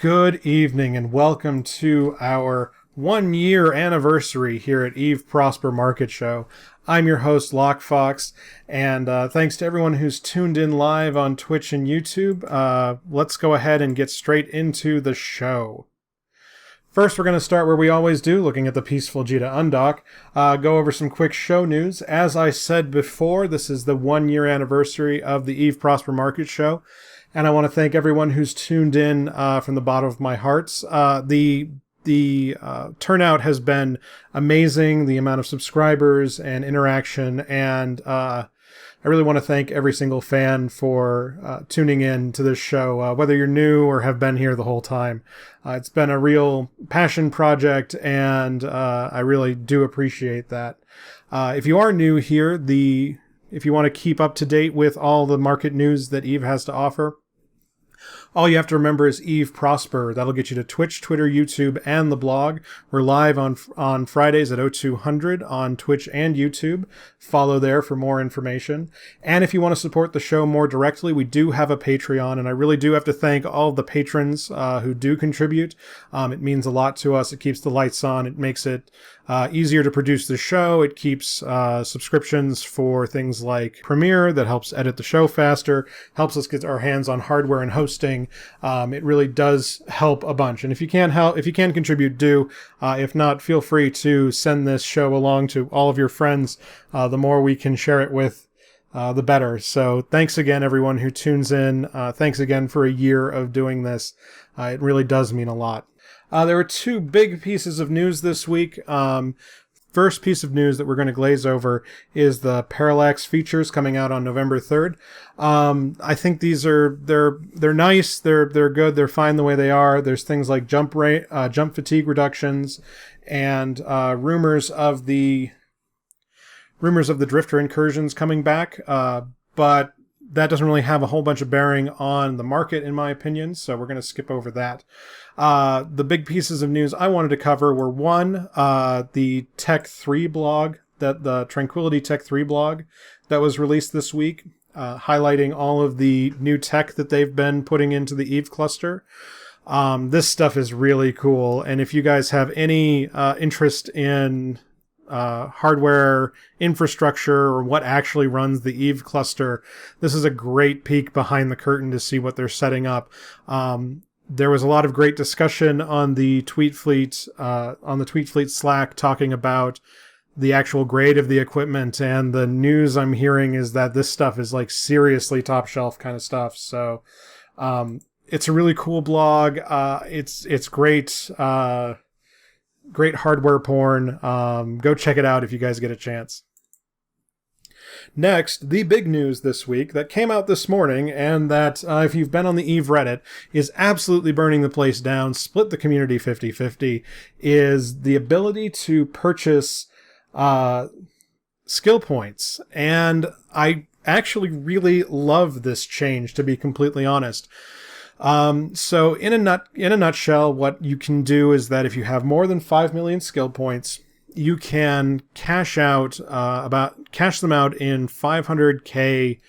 Good evening and welcome to our 1-year anniversary here at Eve Prosper Market Show. I'm your host, Lockefox, and thanks to everyone who's tuned in live on Twitch and YouTube. Let's go ahead and get straight into the show. First, we're going to start where we always do, looking at the Peaceful G to Undock. Go over some quick show news. As I said before, this is the 1-year anniversary of the Eve Prosper Market Show. And I want to thank everyone who's tuned in from the bottom of my hearts. The turnout has been amazing, the amount of subscribers and interaction, and I really want to thank every single fan for tuning in to this show, whether you're new or have been here the whole time. It's been a real passion project, and I really do appreciate that. If you are new here, if you want to keep up to date with all the market news that Eve has to offer, all you have to remember is Eve Prosper. That'll get you to Twitch, Twitter, YouTube, and the blog. We're live on Fridays at 0200 on Twitch and YouTube. Follow there for more information. And if you want to support the show more directly, we do have a Patreon, and I really do have to thank all the patrons who do contribute. It means a lot to us. It keeps the lights on. It makes it easier to produce the show. It keeps subscriptions for things like Premiere that helps edit the show faster, helps us get our hands on hardware and hosting. It really does help a bunch. And if you can contribute, do. If not, feel free to send this show along to all of your friends. The more we can share it with, the better. So thanks again, everyone who tunes in. Thanks again for a year of doing this. It really does mean a lot. There were two big pieces of news this week. First piece of news that we're going to glaze over is the Parallax features coming out on November 3rd. I think these they're nice, they're good, they're fine the way they are. There's things like jump fatigue reductions, and rumors of the drifter incursions coming back. But that doesn't really have a whole bunch of bearing on the market, in my opinion, so we're going to skip over that. The big pieces of news I wanted to cover were, one, the Tech 3 blog, the Tranquility Tech 3 blog that was released this week, highlighting all of the new tech that they've been putting into the Eve cluster. This stuff is really cool, and if you guys have any interest in hardware infrastructure or what actually runs the Eve cluster, this is a great peek behind the curtain to see what they're setting up. There was a lot of great discussion on the Tweetfleet Slack talking about the actual grade of the equipment, and the news I'm hearing is that this stuff is like seriously top shelf kind of stuff. So it's a really cool blog. It's great. Great hardware porn. Go check it out if you guys get a chance. Next, the big news this week that came out this morning, and that, if you've been on the Eve Reddit, is absolutely burning the place down, split the community 50-50, is the ability to purchase skill points. And I actually really love this change, to be completely honest. So in a nutshell, what you can do is that if you have more than 5 million skill points, you can cash them out in 500k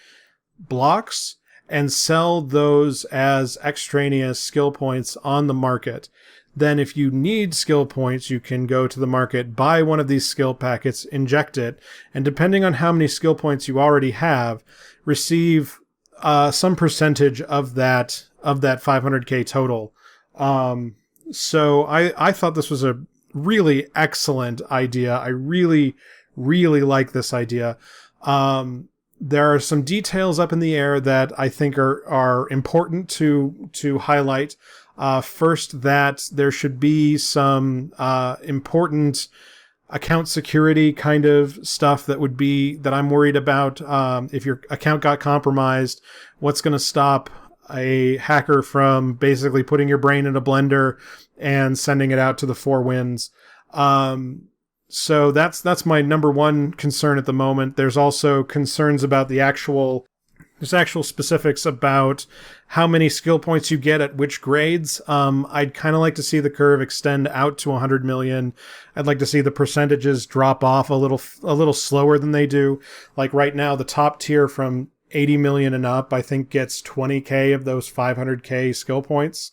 blocks and sell those as extraneous skill points on the market. Then if you need skill points, you can go to the market, buy one of these skill packets, inject it, and depending on how many skill points you already have, receive some percentage of that 500k total. So I thought this was a really excellent idea. I really, really like this idea. There are some details up in the air that I think are important to highlight. First, that there should be some important account security kind of stuff that I'm worried about. If your account got compromised, what's going to stop a hacker from basically putting your brain in a blender and sending it out to the four winds? So that's my number one concern at the moment. There's also concerns about there's actual specifics about how many skill points you get at which grades. I'd kind of like to see the curve extend out to 100 million. I'd like to see the percentages drop off a little slower than they do. Like right now, the top tier from 80 million and up, I think, gets 20k of those 500k skill points.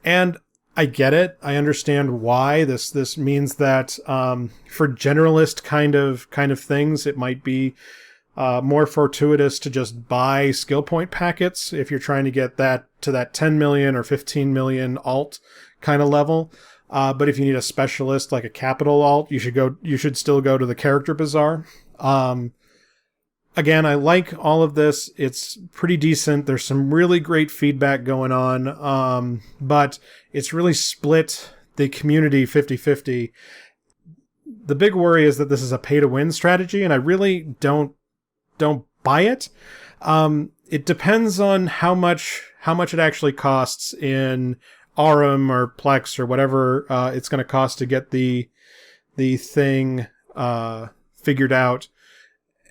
And I get it. I understand why. This means that for generalist kind of things, it might be more fortuitous to just buy skill point packets if you're trying to get that to that 10 million or 15 million alt kind of level. But if you need a specialist like a capital alt, you should still go to the character bazaar. Again, I like all of this. It's pretty decent. There's some really great feedback going on, but it's really split the community 50-50. The big worry is that this is a pay-to-win strategy, and I really don't buy it. It depends on how much it actually costs in Aurum or Plex or whatever it's going to cost to get the thing figured out.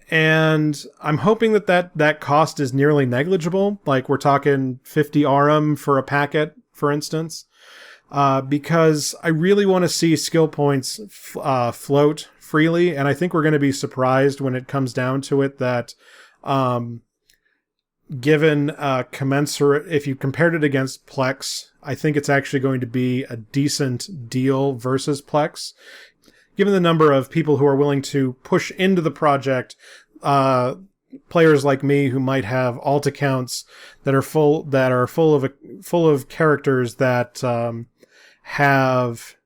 And I'm hoping that cost is nearly negligible. Like we're talking 50 Aurum for a packet, for instance, because I really want to see skill points float freely. And I think we're going to be surprised when it comes down to it that given commensurate, if you compared it against Plex, I think it's actually going to be a decent deal versus Plex. Given the number of people who are willing to push into the project, players like me who might have alt accounts that are full of characters that have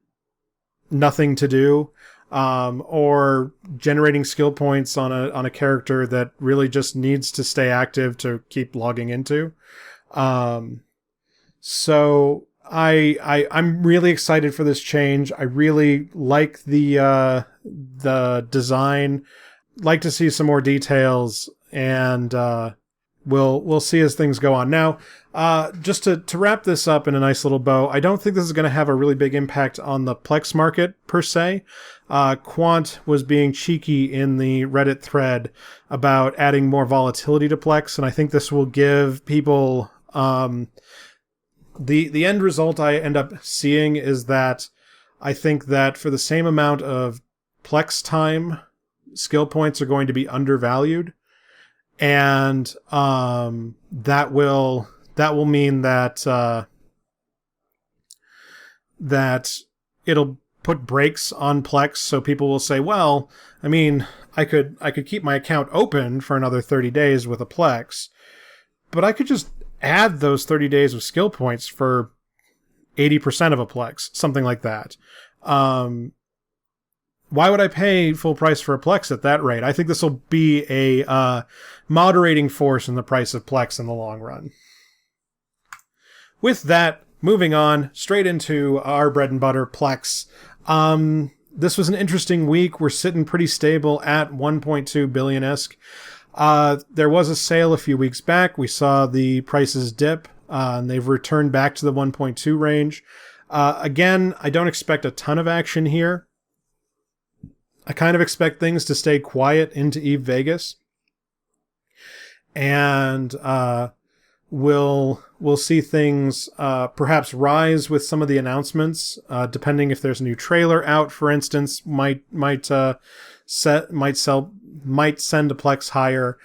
nothing to do, or generating skill points on a character that really just needs to stay active to keep logging into. So I'm really excited for this change. I really like the design. Like to see some more details, and we'll see as things go on. Now, just to wrap this up in a nice little bow, I don't think this is going to have a really big impact on the Plex market per se. Quant was being cheeky in the Reddit thread about adding more volatility to Plex, and I think this will give people the end result I end up seeing is that I think that for the same amount of Plex time, skill points are going to be undervalued, and that will mean that that it'll put brakes on Plex. So people will say, well, I mean, I could keep my account open for another 30 days with a Plex, but I could just add those 30 days of skill points for 80% of a Plex, something like that. Why would I pay full price for a Plex at that rate? I think this will be a moderating force in the price of Plex in the long run. With that, moving on straight into our bread and butter, Plex. This was an interesting week. We're sitting pretty stable at 1.2 billion-esque. There was a sale a few weeks back. We saw the prices dip, and they've returned back to the 1.2 range. Again, I don't expect a ton of action here. I kind of expect things to stay quiet into Eve Vegas. And we'll see things perhaps rise with some of the announcements, depending if there's a new trailer out, for instance, might send a Plex higher.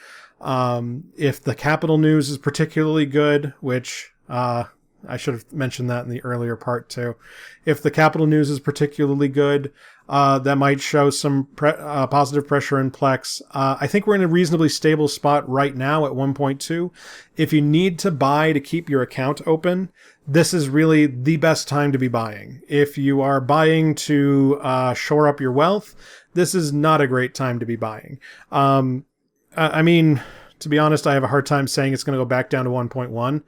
If the Capital news is particularly good, which I should have mentioned that in the earlier part too. If the Capital news is particularly good, that might show some positive pressure in Plex. I think we're in a reasonably stable spot right now at 1.2. If you need to buy to keep your account open, this is really the best time to be buying. If you are buying to shore up your wealth, this is not a great time to be buying. I mean, to be honest, I have a hard time saying it's going to go back down to 1.1,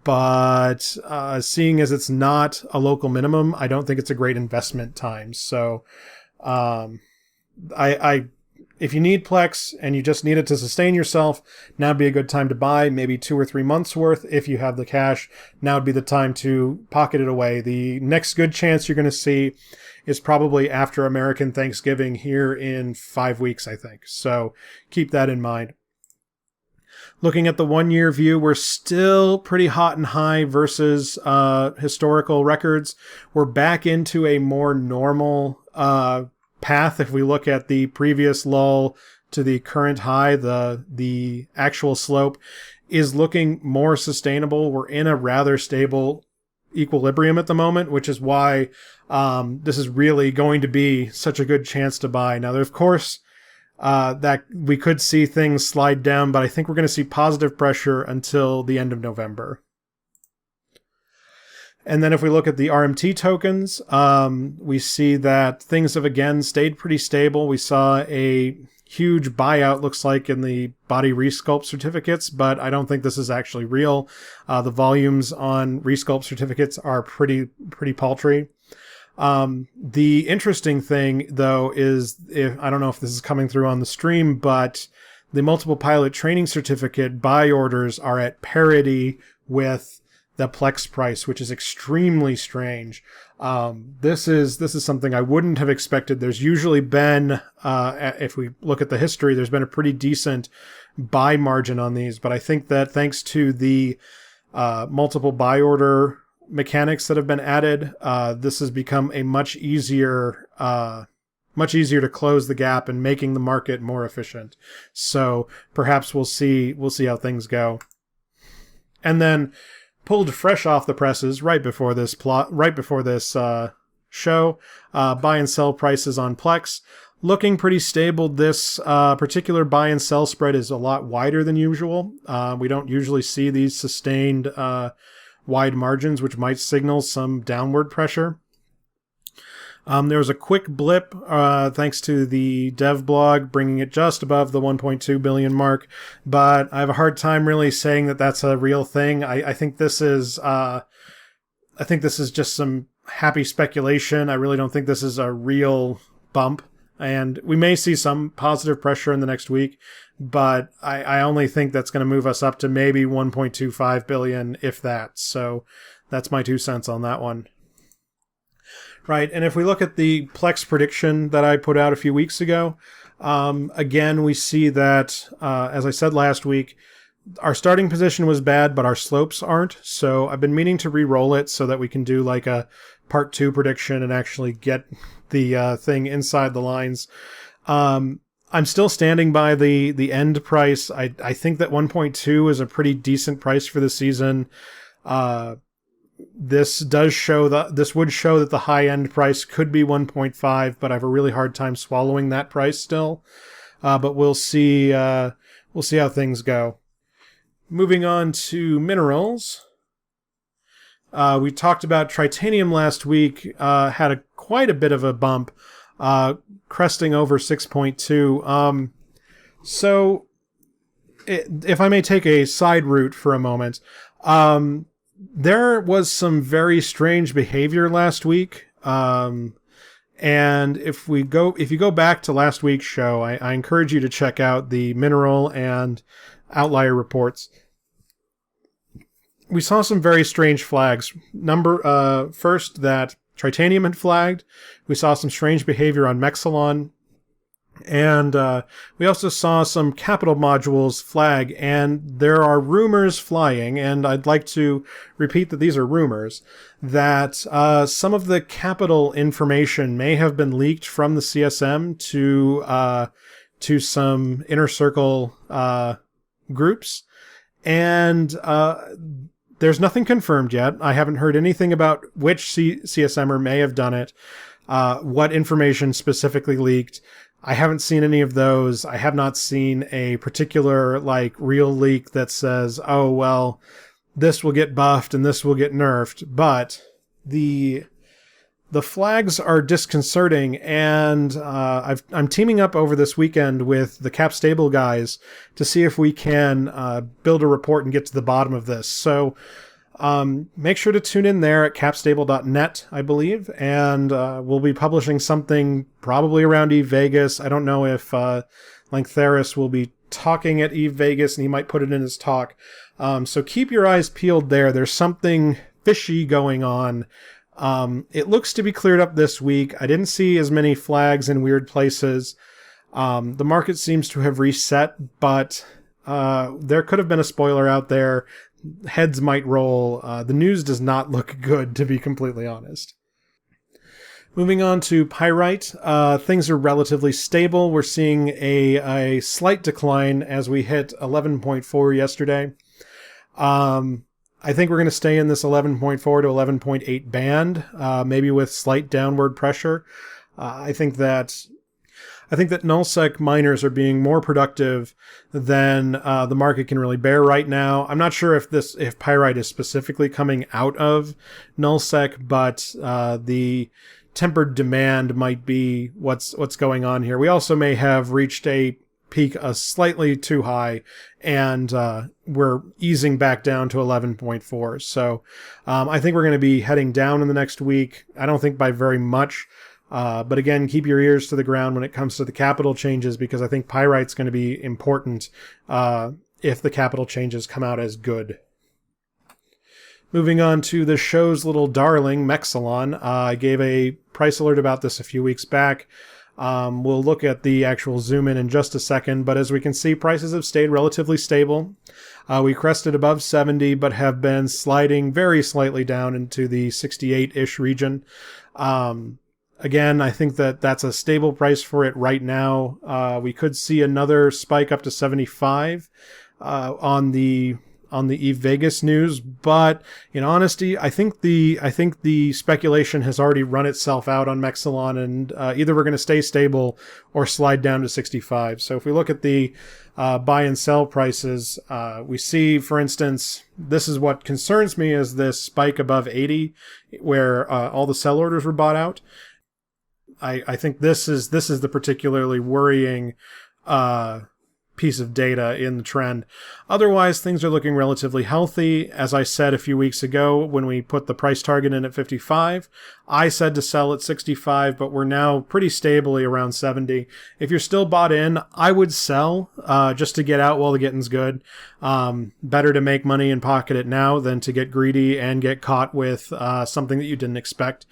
but seeing as it's not a local minimum, I don't think it's a great investment time. So if you need Plex and you just need it to sustain yourself, now would be a good time to buy, maybe 2 or 3 months worth. If you have the cash, now would be the time to pocket it away. The next good chance you're going to see is probably after American Thanksgiving here in 5 weeks, I think. So keep that in mind. Looking at the 1-year view, we're still pretty hot and high versus historical records. We're back into a more normal path. If we look at the previous lull to the current high, the actual slope is looking more sustainable. We're in a rather stable equilibrium at the moment, which is why this is really going to be such a good chance to buy. Now, of course, that we could see things slide down, but I think we're going to see positive pressure until the end of November. And then if we look at the RMT tokens, we see that things have again stayed pretty stable. We saw a huge buyout, looks like, in the body resculpt certificates, but I don't think this is actually real. The volumes on resculpt certificates are pretty paltry. The interesting thing, though, is I don't know if this is coming through on the stream, but the multiple pilot training certificate buy orders are at parity with the Plex price, which is extremely strange. This is something I wouldn't have expected. There's usually been, if we look at the history, there's been a pretty decent buy margin on these, but I think that thanks to the multiple buy order mechanics that have been added, this has become a much easier to close the gap and making the market more efficient. So perhaps we'll see how things go. And then, pulled fresh off the presses right before this show, buy and sell prices on Plex looking pretty stable. This particular buy and sell spread is a lot wider than usual. We don't usually see these sustained wide margins, which might signal some downward pressure. There was a quick blip thanks to the dev blog, bringing it just above the 1.2 billion mark, but I have a hard time really saying that that's a real thing. I think this is just some happy speculation. I really don't think this is a real bump, and we may see some positive pressure in the next week, but I only think that's going to move us up to maybe 1.25 billion, if that. So that's my 2 cents on that one. Right, and if we look at the Plex prediction that I put out a few weeks ago, again, we see that, as I said last week, our starting position was bad, but our slopes aren't. So I've been meaning to re-roll it so that we can do like a part 2 prediction and actually get the thing inside the lines. I'm still standing by the end price. I think that 1.2 is a pretty decent price for the season. This would show that the high end price could be 1.5, but I have a really hard time swallowing that price still. But we'll see how things go. Moving on to minerals. We talked about titanium last week, had quite a bit of a bump, cresting over 6.2. So if I may take a side route for a moment, there was some very strange behavior last week. And if you go back to last week's show, I encourage you to check out the mineral and outlier reports. We saw some very strange flags. First, that titanium had flagged. We saw some strange behavior on Mech Salon. And we also saw some capital modules flag, and there are rumors flying, and I'd like to repeat that these are rumors, that some of the capital information may have been leaked from the CSM to some inner circle groups, and there's nothing confirmed yet. I haven't heard anything about which CSMer may have done it, what information specifically leaked. I haven't seen any of those. I have not seen a particular real leak that says, oh, well, this will get buffed and this will get nerfed. But the flags are disconcerting, and I'm teaming up over this weekend with the Cap Stable guys to see if we can build a report and get to the bottom of this. So make sure to tune in there at capstable.net, I believe, and we'll be publishing something probably around Eve Vegas. I don't know if Lantheris will be talking at Eve Vegas, and he might put it in his talk. So keep your eyes peeled there. There's something fishy going on. It looks to be cleared up this week. I didn't see as many flags in weird places. The market seems to have reset, but there could have been a spoiler out there. Heads might roll. The news does not look good, to be completely honest. Moving on to pyrite, things are relatively stable. We're seeing a slight decline as we hit 11.4 yesterday. I think we're going to stay in this 11.4 to 11.8 band, maybe with slight downward pressure. I think that nullsec miners are being more productive than the market can really bear right now. I'm not sure if pyrite is specifically coming out of nullsec, but the tempered demand might be what's going on here. We also may have reached a peak slightly too high, and we're easing back down to 11.4. So I think we're going to be heading down in the next week. I don't think by very much. But again, keep your ears to the ground when it comes to the capital changes, because I think pyrite's going to be important if the capital changes come out as good. Moving on to the show's little darling, Mech Salon. I gave a price alert about this a few weeks back. We'll look at the actual zoom in just a second, but as we can see, prices have stayed relatively stable. We crested above 70, but have been sliding very slightly down into the 68-ish region. Again, I think that's a stable price for it right now. We could see another spike up to 75 on the Eve Vegas news, but in honesty, I think the speculation has already run itself out on Mech Salon, and either we're going to stay stable or slide down to 65. So if we look at the buy and sell prices, we see, for instance, this is what concerns me, is this spike above 80 where all the sell orders were bought out. I think this is the particularly worrying piece of data in the trend. Otherwise, things are looking relatively healthy. As I said a few weeks ago when we put the price target in at 55, I said to sell at 65, but we're now pretty stably around 70. If you're still bought in, I would sell just to get out while the getting's good. Better to make money and pocket it now than to get greedy and get caught with something that you didn't expect.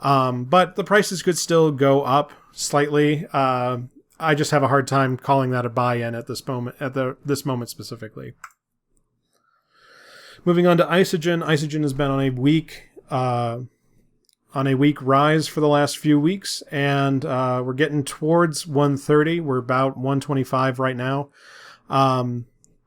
But the prices could still go up slightly. I just have a hard time calling that a buy-in at this moment, this moment specifically. Moving on to Isogen. Isogen has been on a weak rise for the last few weeks, and we're getting towards 130. We're about 125 right now.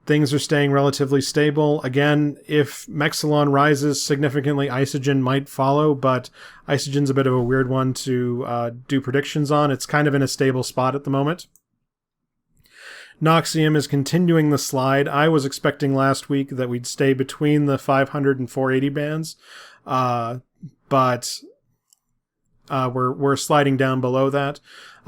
Things are staying relatively stable. Again, if Mech Salon rises significantly, Isogen might follow, but Isogen's a bit of a weird one to do predictions on. It's kind of in a stable spot at the moment. Noxium is continuing the slide. I was expecting last week that we'd stay between the 500 and 480 bands, but we're sliding down below that.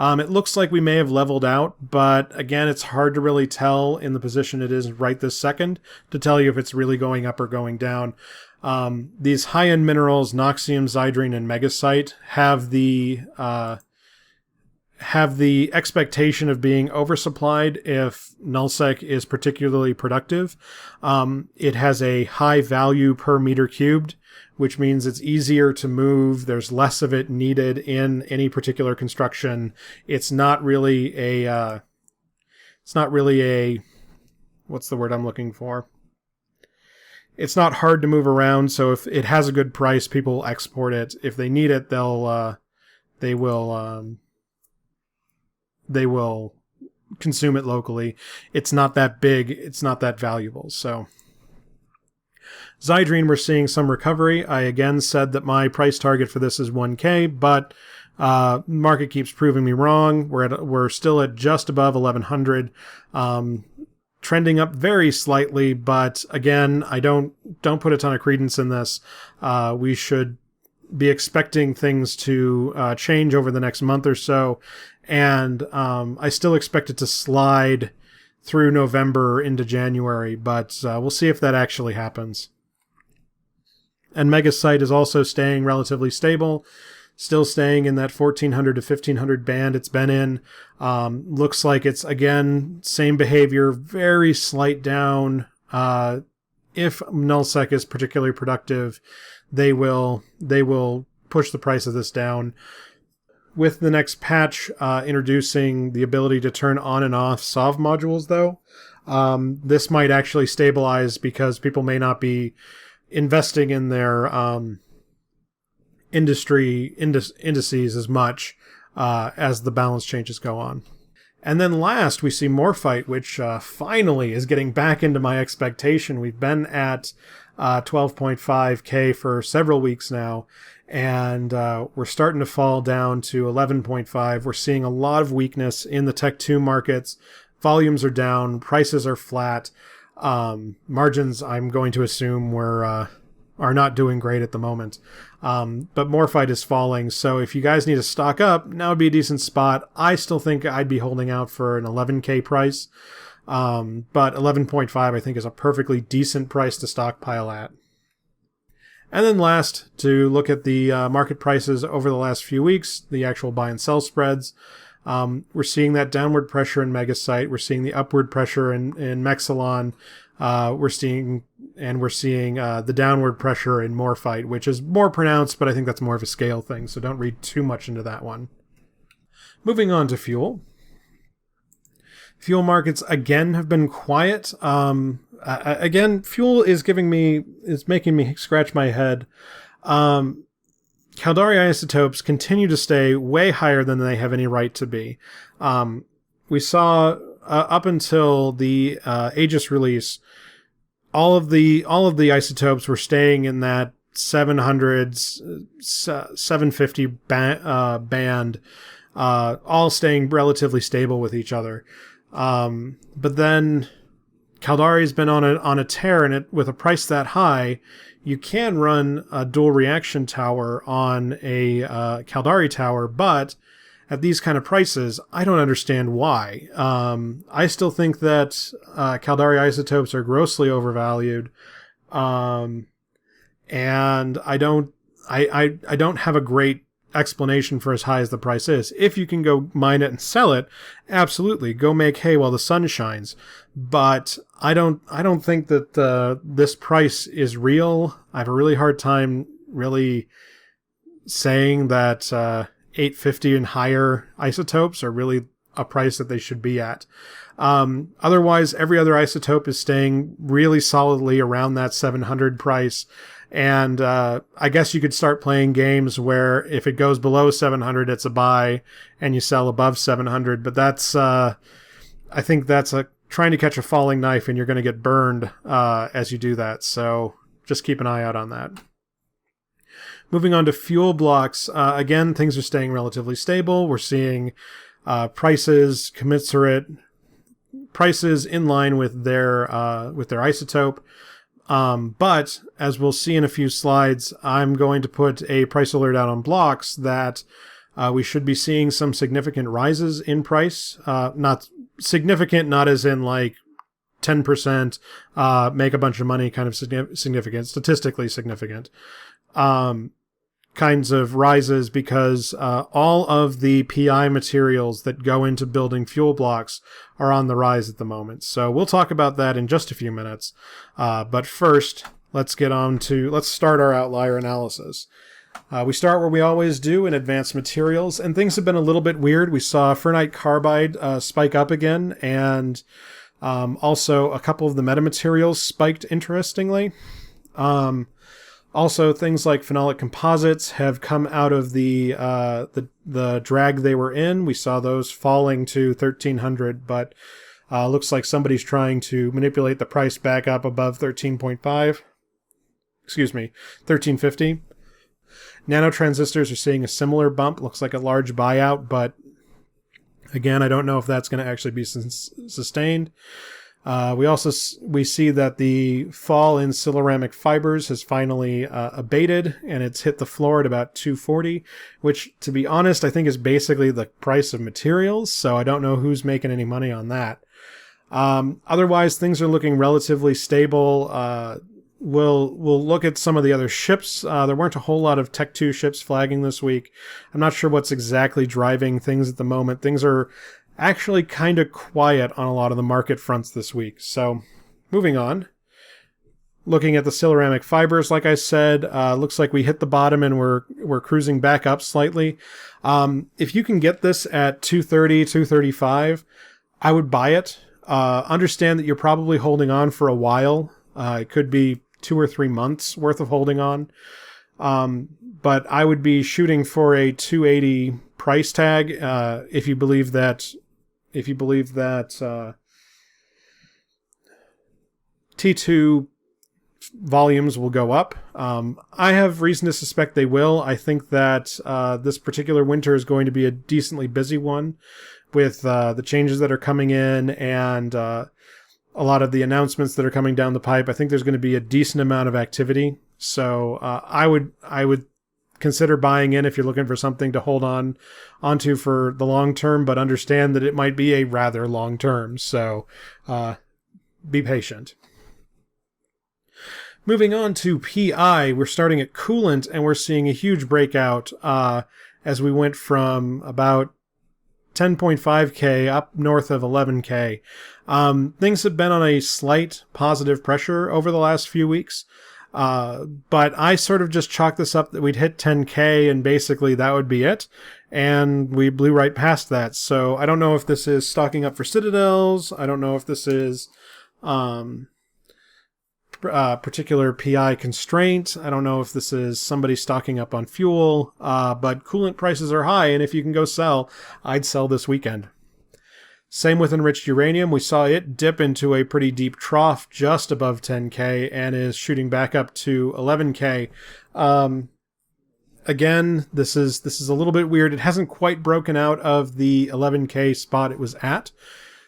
It looks like we may have leveled out, but again, it's hard to really tell in the position it is right this second to tell you if it's really going up or going down. These high-end minerals, Noxium, Zydrine, and Megasite, have the expectation of being oversupplied if nullsec is particularly productive. It has a high value per meter cubed, which means it's easier to move. There's less of it needed in any particular construction. It's not really a what's the word I'm looking for? It's not hard to move around, so if it has a good price, people will export it. If they need it, they will consume it locally. It's not that big. It's not that valuable. So Zydrine, we're seeing some recovery. I again said that my price target for this is 1K, but market keeps proving me wrong. We're still at just above 1100, trending up very slightly. But again, I don't put a ton of credence in this. We should be expecting things to change over the next month or so, and I still expect it to slide through November into January, but we'll see if that actually happens. And Megasite is also staying relatively stable, still staying in that 1400 to 1500 band it's been in. Looks like it's, again, same behavior, very slight down. If nullsec is particularly productive, they will push the price of this down. With the next patch introducing the ability to turn on and off SOV modules, though, this might actually stabilize because people may not be investing in their indices as much as the balance changes go on. And then last, we see Morphite, which finally is getting back into my expectation. We've been at 12.5K for several weeks now, and we're starting to fall down to 11.5. We're seeing a lot of weakness in the Tech 2 markets. Volumes are down, prices are flat. Margins, I'm going to assume, are not doing great at the moment. But Morphite is falling, so if you guys need to stock up, now would be a decent spot. I still think I'd be holding out for an 11K price, but 11.5 I think is a perfectly decent price to stockpile at. And then last, to look at the market prices over the last few weeks, the actual buy and sell spreads. We're seeing that downward pressure in Megasite. We're seeing the upward pressure in Mech Salon. We're seeing the downward pressure in Morphite, which is more pronounced, but I think that's more of a scale thing, so don't read too much into that one. Moving on to fuel. Fuel markets again have been quiet. Again, fuel is making me scratch my head. Caldari isotopes continue to stay way higher than they have any right to be. We saw up until the Aegis release, all of the isotopes were staying in that 700s, 750 band, all staying relatively stable with each other. But then Caldari's been on a tear, and with a price that high, you can run a dual reaction tower on a Caldari tower, but at these kind of prices, I don't understand why. I still think that Caldari isotopes are grossly overvalued, and I don't have a great explanation for as high as the price is. If you can go mine it and sell it, absolutely, go make hay while the sun shines. But I don't think that this price is real. I have a really hard time really saying that 850 and higher isotopes are really a price that they should be at. Otherwise, every other isotope is staying really solidly around that 700 price. And I guess you could start playing games where if it goes below 700, it's a buy, and you sell above 700. But that's, I think that's trying to catch a falling knife, and you're going to get burned as you do that. So just keep an eye out on that. Moving on to fuel blocks, again, things are staying relatively stable. We're seeing prices commensurate, prices in line with their isotope. But as we'll see in a few slides, I'm going to put a price alert out on blocks that we should be seeing some significant rises in price. Not significant, not as in like 10%, make a bunch of money kind of significant, statistically significant. Kinds of rises, because all of the PI materials that go into building fuel blocks are on the rise at the moment. So we'll talk about that in just a few minutes. But first, let's start our outlier analysis. We start where we always do, in advanced materials, and things have been a little bit weird. We saw ferrite carbide spike up again, and also a couple of the metamaterials spiked interestingly. Also, things like phenolic composites have come out of the drag they were in. We saw those falling to 1,300, but looks like somebody's trying to manipulate the price back up above 1350. Nanotransistors are seeing a similar bump. Looks like a large buyout, but again, I don't know if that's going to actually be sustained. We see that the fall in siluramic fibers has finally abated, and it's hit the floor at about 240, which, to be honest, I think is basically the price of materials, so I don't know who's making any money on that. Otherwise, things are looking relatively stable. We'll look at some of the other ships. There weren't a whole lot of Tech 2 ships flagging this week. I'm not sure what's exactly driving things at the moment. Things are actually kind of quiet on a lot of the market fronts this week. So, moving on. Looking at the siluramic fibers, like I said, looks like we hit the bottom and we're cruising back up slightly. If you can get this at 230, 235, I would buy it. Understand that you're probably holding on for a while. It could be 2 or 3 months worth of holding on. But I would be shooting for a 280 price tag if you believe that T2 volumes will go up. I have reason to suspect they will. I think that this particular winter is going to be a decently busy one with the changes that are coming in and a lot of the announcements that are coming down the pipe. I think there's going to be a decent amount of activity. So I would consider buying in if you're looking for something to hold onto for the long term, but understand that it might be a rather long term. So be patient. Moving on to PI, we're starting at coolant, and we're seeing a huge breakout as we went from about 10.5K up north of 11K. Things have been on a slight positive pressure over the last few weeks, but I sort of just chalked this up that we'd hit 10K, and basically that would be it, and we blew right past that. So I don't know if this is stocking up for Citadels. I don't know if this is particular PI constraint. I don't know if this is somebody stocking up on fuel, but coolant prices are high, and if you can go sell, I'd sell this weekend. Same with enriched uranium. We saw it dip into a pretty deep trough just above 10K and is shooting back up to 11K. Again, this is a little bit weird. It hasn't quite broken out of the 11K spot it was at.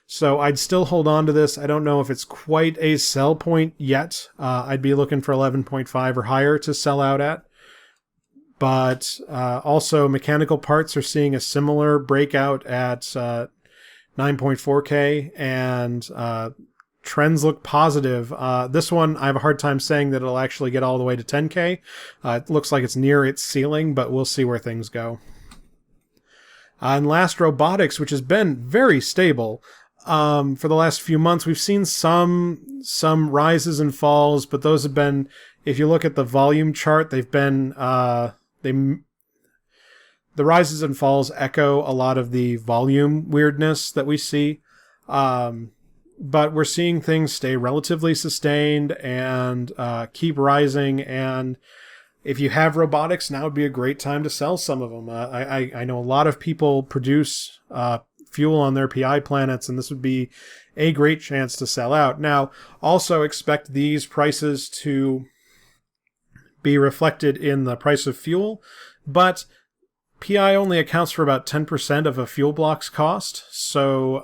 So I'd still hold on to this. I don't know if it's quite a sell point yet. I'd be looking for 11.5 or higher to sell out at. But also mechanical parts are seeing a similar breakout at 9.4K, and trends look positive. This one, I have a hard time saying that it'll actually get all the way to 10K. It looks like it's near its ceiling, but we'll see where things go. And last, robotics, which has been very stable. For the last few months, we've seen some rises and falls, but those have been, if you look at the volume chart, they've been, the rises and falls echo a lot of the volume weirdness that we see. But we're seeing things stay relatively sustained and keep rising. And if you have robotics, now would be a great time to sell some of them. I know a lot of people produce fuel on their PI planets, and this would be a great chance to sell out. Now, also expect these prices to be reflected in the price of fuel, but PI only accounts for about 10% of a fuel block's cost, so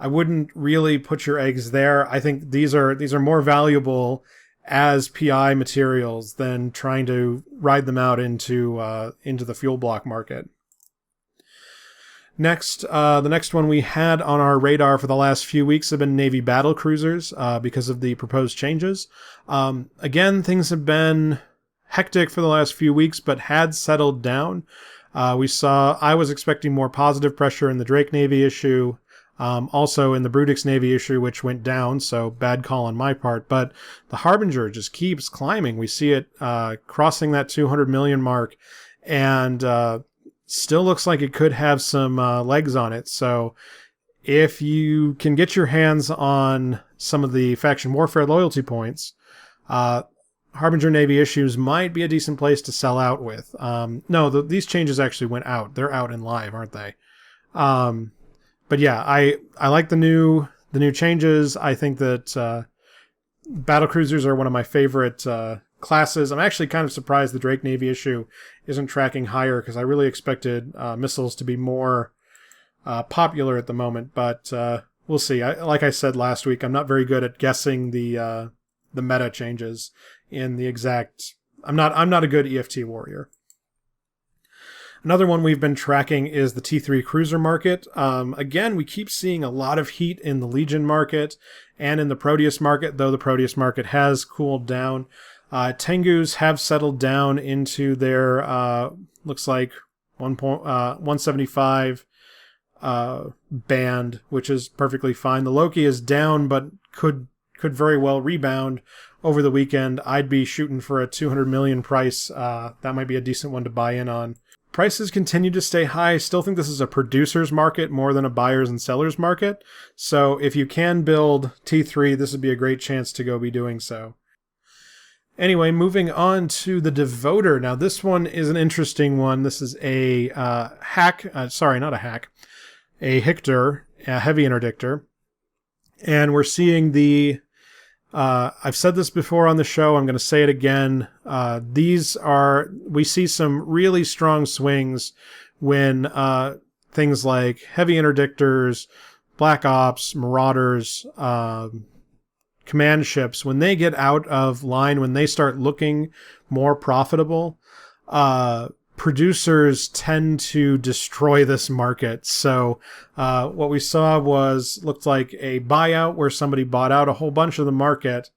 I wouldn't really put your eggs there. I think these are more valuable as PI materials than trying to ride them out into the fuel block market. Next, the next one we had on our radar for the last few weeks have been Navy battle cruisers because of the proposed changes. Again, things have been hectic for the last few weeks, but had settled down. I was expecting more positive pressure in the Drake Navy issue, also in the Brutix Navy issue, which went down, so bad call on my part. But the Harbinger just keeps climbing. We see it crossing that 200 million mark, and still looks like it could have some legs on it. So if you can get your hands on some of the faction warfare loyalty points, Harbinger Navy issues might be a decent place to sell out with. These changes actually went out. They're out and live, aren't they? But yeah, I like the new changes. I think that battle cruisers are one of my favorite classes. I'm actually kind of surprised the Drake Navy issue isn't tracking higher, because I really expected missiles to be more popular at the moment, but we'll see. Like I said last week, I'm not very good at guessing the meta changes in the exact. I'm not a good EFT warrior. Another one we've been tracking is the T3 cruiser market. Again, we keep seeing a lot of heat in the Legion market and in the Proteus market, though the Proteus market has cooled down. Tengus have settled down into their, looks like 175 band, which is perfectly fine. The Loki is down, but could very well rebound over the weekend. I'd be shooting for a 200 million price. That might be a decent one to buy in on. Prices continue to stay high. I still think this is a producer's market more than a buyer's and seller's market. So if you can build T3, this would be a great chance to go be doing so. Anyway, moving on to the Devoter. Now, this one is an interesting one. This is a a Hictor, a heavy interdictor. And we're seeing the I've said this before on the show. I'm going to say it again. We see some really strong swings when things like heavy interdictors, Black Ops, Marauders, command ships, when they get out of line, when they start looking more profitable, producers tend to destroy this market. So what we saw looked like a buyout where somebody bought out a whole bunch of the market,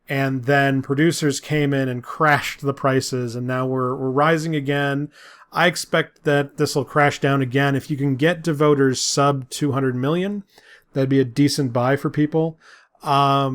and then producers came in and crashed the prices, and now we're rising again. I expect that this will crash down again. If you can get Devote's sub 200 million, that'd be a decent buy for people. I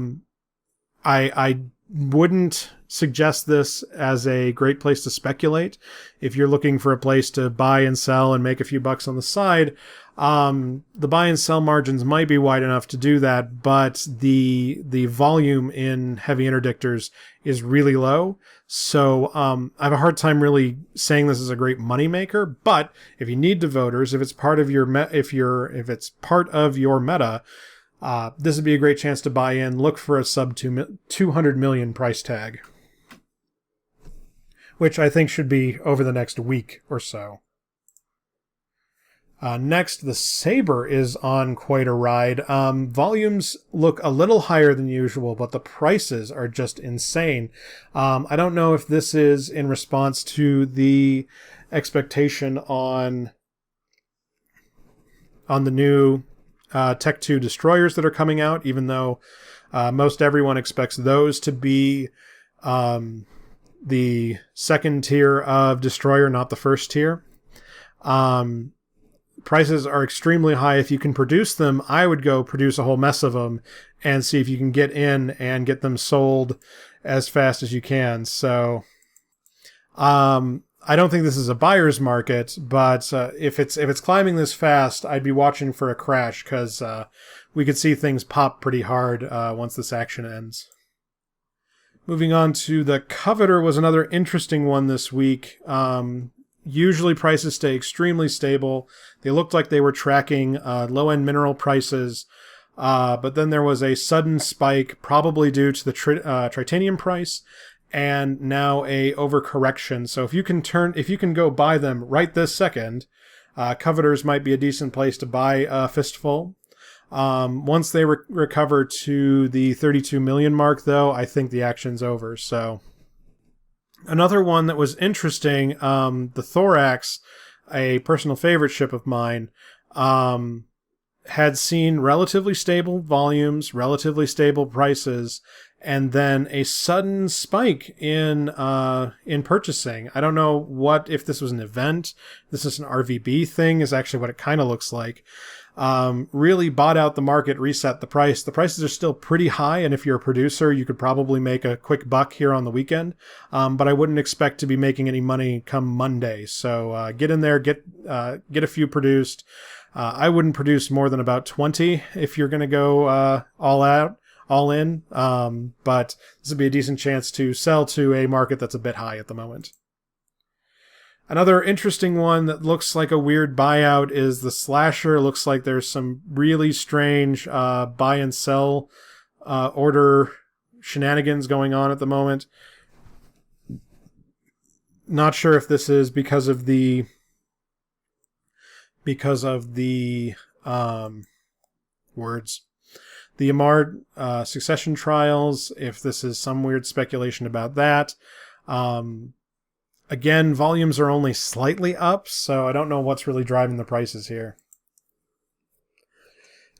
wouldn't suggest this as a great place to speculate. If you're looking for a place to buy and sell and make a few bucks on the side, the buy and sell margins might be wide enough to do that, but the volume in heavy interdictors is really low. So I have a hard time really saying this is a great moneymaker. But if you need Devote's, if it's part of your if it's part of your meta, this would be a great chance to buy in. Look for a sub 200 million price tag, which I think should be over the next week or so. Next, the Saber is on quite a ride. Volumes look a little higher than usual, but the prices are just insane. I don't know if this is in response to the expectation on the new Tech 2 destroyers that are coming out, even though most everyone expects those to be the second tier of destroyer, not the first tier. Prices are extremely high. If you can produce them, I would go produce a whole mess of them and see if you can get in and get them sold as fast as you can. So I don't think this is a buyer's market, but if it's climbing this fast, I'd be watching for a crash, because we could see things pop pretty hard once this action ends. Moving on to the Coveter was another interesting one this week. Usually prices stay extremely stable. They looked like they were tracking low-end mineral prices, but then there was a sudden spike, probably due to the titanium price, and now a overcorrection. So if you can go buy them right this second, Coveters might be a decent place to buy a fistful. Once they recover to the 32 million mark, though, I think the action's over. So another one that was interesting, the Thorax, a personal favorite ship of mine, had seen relatively stable volumes, relatively stable prices, and then a sudden spike in purchasing. I don't know if this was an event. This is an RVB thing, is actually what it kind of looks like. Really bought out the market, reset the price. The prices are still pretty high, and if you're a producer, you could probably make a quick buck here on the weekend. But I wouldn't expect to be making any money come Monday. So get in there, get a few produced. I wouldn't produce more than about 20 if you're going to go all in. But this would be a decent chance to sell to a market that's a bit high at the moment. Another interesting one that looks like a weird buyout is the Slasher. Looks like there's some really strange buy and sell order shenanigans going on at the moment. Not sure if this is because of the words. The Amard succession trials, if this is some weird speculation about that. Again, volumes are only slightly up, so I don't know what's really driving the prices here.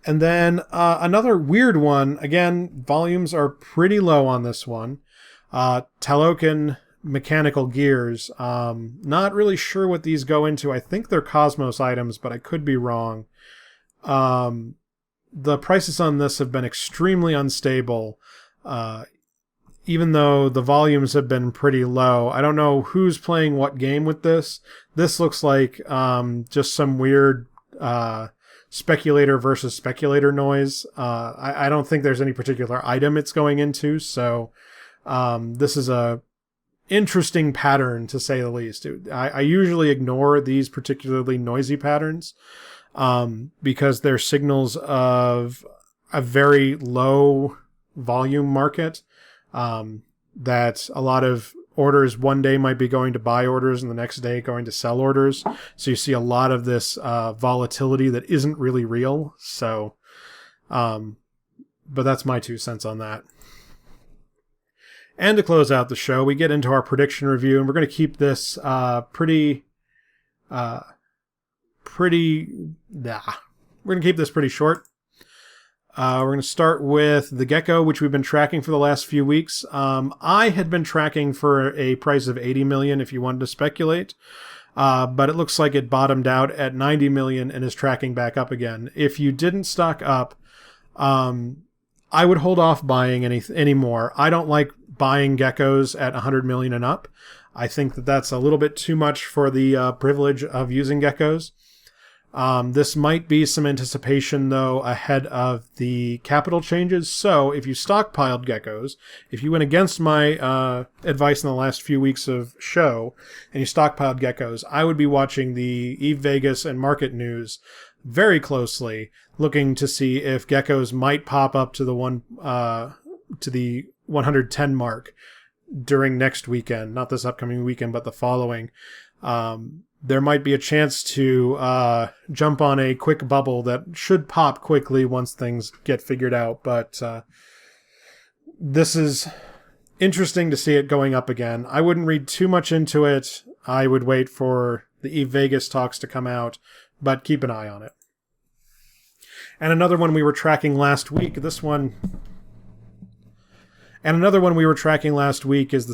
And then another weird one, again, volumes are pretty low on this one. Talokan mechanical gears. Not really sure what these go into. I think they're Cosmos items, but I could be wrong. The prices on this have been extremely unstable, even though the volumes have been pretty low. I don't know who's playing what game with this. This looks like just some weird speculator versus speculator noise. I don't think there's any particular item it's going into, so this is a interesting pattern, to say the least. I usually ignore these particularly noisy patterns because they're signals of a very low volume market, that a lot of orders one day might be going to buy orders and the next day going to sell orders. So you see a lot of this volatility that isn't really real. So, but that's my 2 cents on that. And to close out the show, we get into our prediction review, and we're going to keep this pretty short. We're going to start with the gecko, which we've been tracking for the last few weeks. I had been tracking for a price of 80 million if you wanted to speculate, but it looks like it bottomed out at 90 million and is tracking back up again. If you didn't stock up, I would hold off buying any more. I don't like buying geckos at 100 million and up. I think that that's a little bit too much for the privilege of using geckos. This might be some anticipation, though, ahead of the capital changes. So if you stockpiled geckos, if you went against my advice in the last few weeks of show and you stockpiled geckos, I would be watching the Eve Vegas and market news very closely, looking to see if geckos might pop up to the 110 mark during next weekend, not this upcoming weekend, but the following. There might be a chance to jump on a quick bubble that should pop quickly once things get figured out. But this is interesting to see it going up again. I wouldn't read too much into it. I would wait for the Eve Vegas talks to come out, but keep an eye on it. And another one we were tracking last week, is the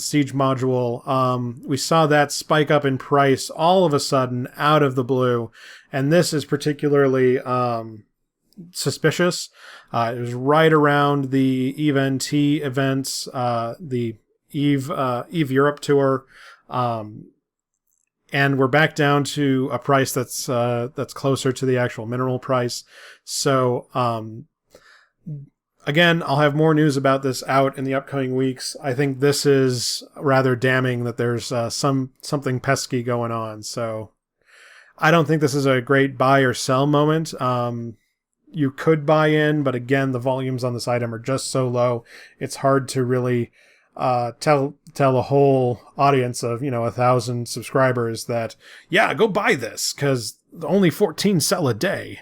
Siege module. We saw that spike up in price all of a sudden out of the blue, and this is particularly suspicious. It was right around the Eve NT events, the Eve Europe tour, and we're back down to a price that's closer to the actual mineral price. So again, I'll have more news about this out in the upcoming weeks. I think this is rather damning that there's something pesky going on. So I don't think this is a great buy or sell moment. You could buy in, but again, the volumes on this item are just so low. It's hard to really tell a whole audience of 1,000 subscribers that, yeah, go buy this because only 14 sell a day.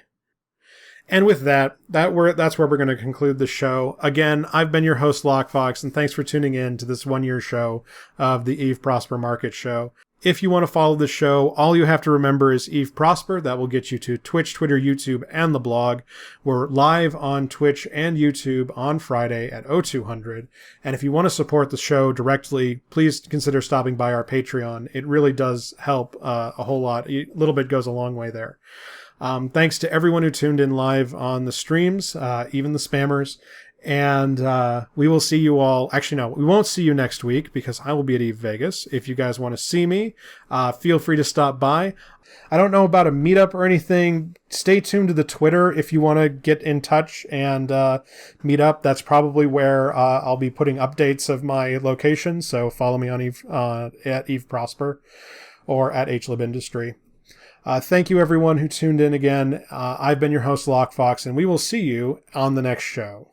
And with that's where we're going to conclude the show. Again, I've been your host, Lockefox, and thanks for tuning in to this 1-year show of the Eve Prosper Market Show. If you want to follow the show, all you have to remember is Eve Prosper. That will get you to Twitch, Twitter, YouTube, and the blog. We're live on Twitch and YouTube on Friday at 0200. And if you want to support the show directly, please consider stopping by our Patreon. It really does help a whole lot. A little bit goes a long way there. Thanks to everyone who tuned in live on the streams, even the spammers. And we will see you all. Actually, no, we won't see you next week because I will be at Eve Vegas. If you guys want to see me, feel free to stop by. I don't know about a meetup or anything. Stay tuned to the Twitter if you want to get in touch and meet up. That's probably where I'll be putting updates of my location. So follow me on Eve, at Eve Prosper or at HLib Industry. Thank you, everyone who tuned in again. I've been your host, Lockefox, and we will see you on the next show.